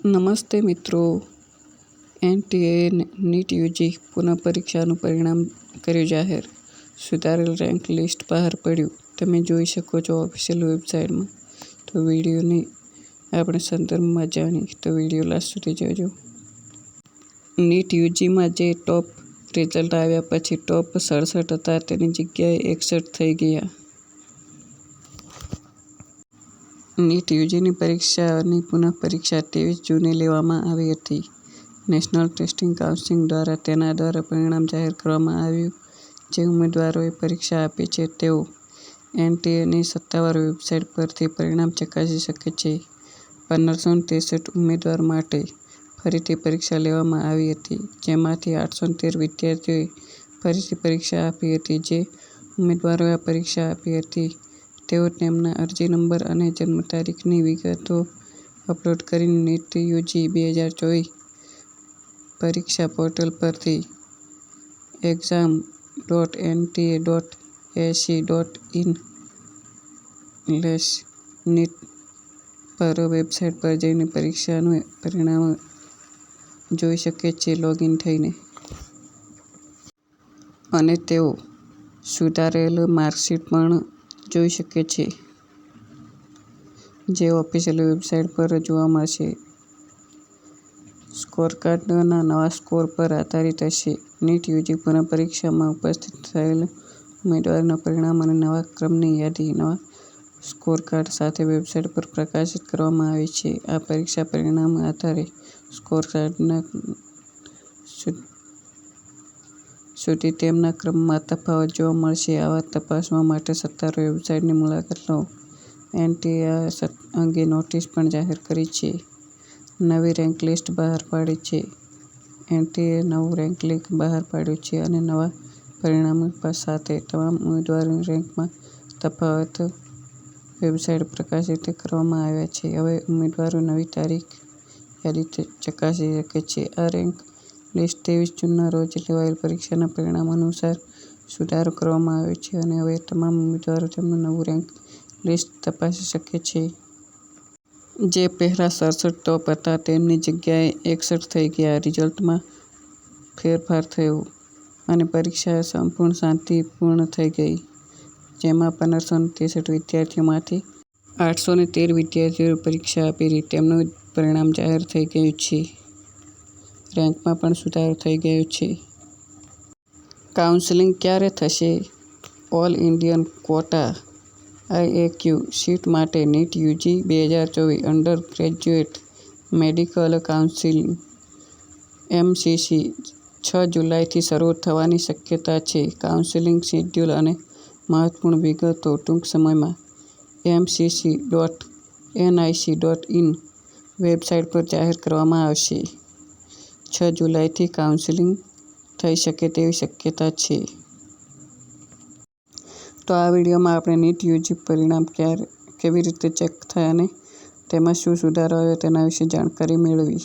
નમસ્તે મિત્રો, NTA NEET UG પુનઃપરીક્ષાનું પરિણામ કર્યું જાહેર. સુધારેલ રેન્ક લિસ્ટ બહાર પડ્યું. તમે જોઈ શકો છો ઓફિશિયલ વેબસાઇટમાં. તો વિડીયોની આપણે સંદર્ભમાં જાણી તો વિડીયો લાસ્ટ સુધી જોજો. નીટ યુજીમાં જે ટોપ રિઝલ્ટ આવ્યા પછી ટોપ 67 હતા તેની જગ્યાએ 61 થઈ ગયા. નીટ યુજીની પરીક્ષાની પુનઃપરીક્ષા 23 જૂને લેવામાં આવી હતી. નેશનલ ટેસ્ટિંગ કાઉન્સિલ દ્વારા પરિણામ જાહેર કરવામાં આવ્યું. જે ઉમેદવારોએ પરીક્ષા આપી છે તેઓ એનટીએની સત્તાવાર વેબસાઇટ પરથી પરિણામ ચકાસી શકે છે. 1563 ઉમેદવારો માટે ફરીથી પરીક્ષા લેવામાં આવી હતી, જેમાંથી 813 વિદ્યાર્થીઓએ ફરીથી પરીક્ષા આપી હતી. જે ઉમેદવારોએ આ પરીક્ષા આપી હતી તેઓ તેમના અરજી નંબર અને જન્મ તારીખની વિગતો અપલોડ કરીને નીટ યુજી 2024 પરીક્ષા પોર્ટલ પરથી exam.nta.ac.in/NEET પર વેબસાઇટ પર જઈને પરીક્ષાનું પરિણામ જોઈ શકે છે લોગિન થઈને. અને તેઓ સુધારેલ માર્કશીટ પણ જોઈ શકે છે, જે ઓફિશિયલ વેબસાઇટ પર જોવા મળશે. સ્કોરકાર્ડના નવા સ્કોર પર આધારિત હશે. નીટ યુજી પુનઃપરીક્ષામાં ઉપસ્થિત થયેલ ઉમેદવારોના પરિણામ અને નવા ક્રમની યાદી નવા સ્કોરકાર્ડ સાથે વેબસાઇટ પર પ્રકાશિત કરવામાં આવી છે. આ પરીક્ષા પરિણામના આધારે સ્કોરકાર્ડના સુધી તેમના ક્રમમાં તફાવત જોવા મળશે. આવા તપાસવા માટે સત્તાવાર વેબસાઇટની મુલાકાત લો. એનટીએ આ અંગે નોટિસ પણ જાહેર કરી છે. નવી રેન્ક લિસ્ટ બહાર પાડી છે. એનટીએ નવું રેન્ક લિસ્ટ બહાર પાડ્યું છે અને નવા પરિણામો સાથે તમામ ઉમેદવારોની રેન્કમાં તફાવત વેબસાઇટ પ્રકાશિત કરવામાં આવ્યા છે. હવે ઉમેદવારો નવી તારીખ યાદી ચકાસી શકે છે. આ રેન્ક લિસ્ટ 23 જૂનના રોજ લેવાયેલ પરીક્ષાના પરિણામ અનુસાર સુધારો કરવામાં આવ્યો છે અને હવે તમામ ઉમેદવારો તેમનું નવું રેન્ક લિસ્ટ તપાસી શકે છે. જે પહેલા 67 ટોપ હતા તેમની જગ્યાએ 61 થઈ ગયા. રિઝલ્ટમાં ફેરફાર થયો અને પરીક્ષા સંપૂર્ણ શાંતિપૂર્ણ થઈ ગઈ. જેમાં 1563 વિદ્યાર્થીઓમાંથી 813 વિદ્યાર્થીઓએ પરીક્ષા આપી હતી. તેમનું પરિણામ જાહેર થઈ ગયું છે. રેન્કમાં પણ સુધારો થઈ ગયો છે. કાઉન્સેલિંગ ક્યારે થશે? All Indian quota IAQ seat માટે NEET UG 2024 undergraduate medical counselling MCC 6 જુલાઈથી શરૂ થવાની શક્યતા છે. કાઉન્સેલિંગ શેડ્યુલ અને મહત્વપૂર્ણ વિગતો ટૂંક સમયમાં mcc.nic.in વેબસાઇટ પર જાહેર કરવામાં આવશે. 6 જુલાઈથી કાઉન્સેલિંગ થઈ શકે તેવી શક્યતા છે. તો આ વિડીયોમાં આપણે નીટ યુજી પરિણામ કેવી રીતે ચેક થાય અને તેમાં શું સુધારો આવ્યો તેના વિશે જાણકારી મેળવી.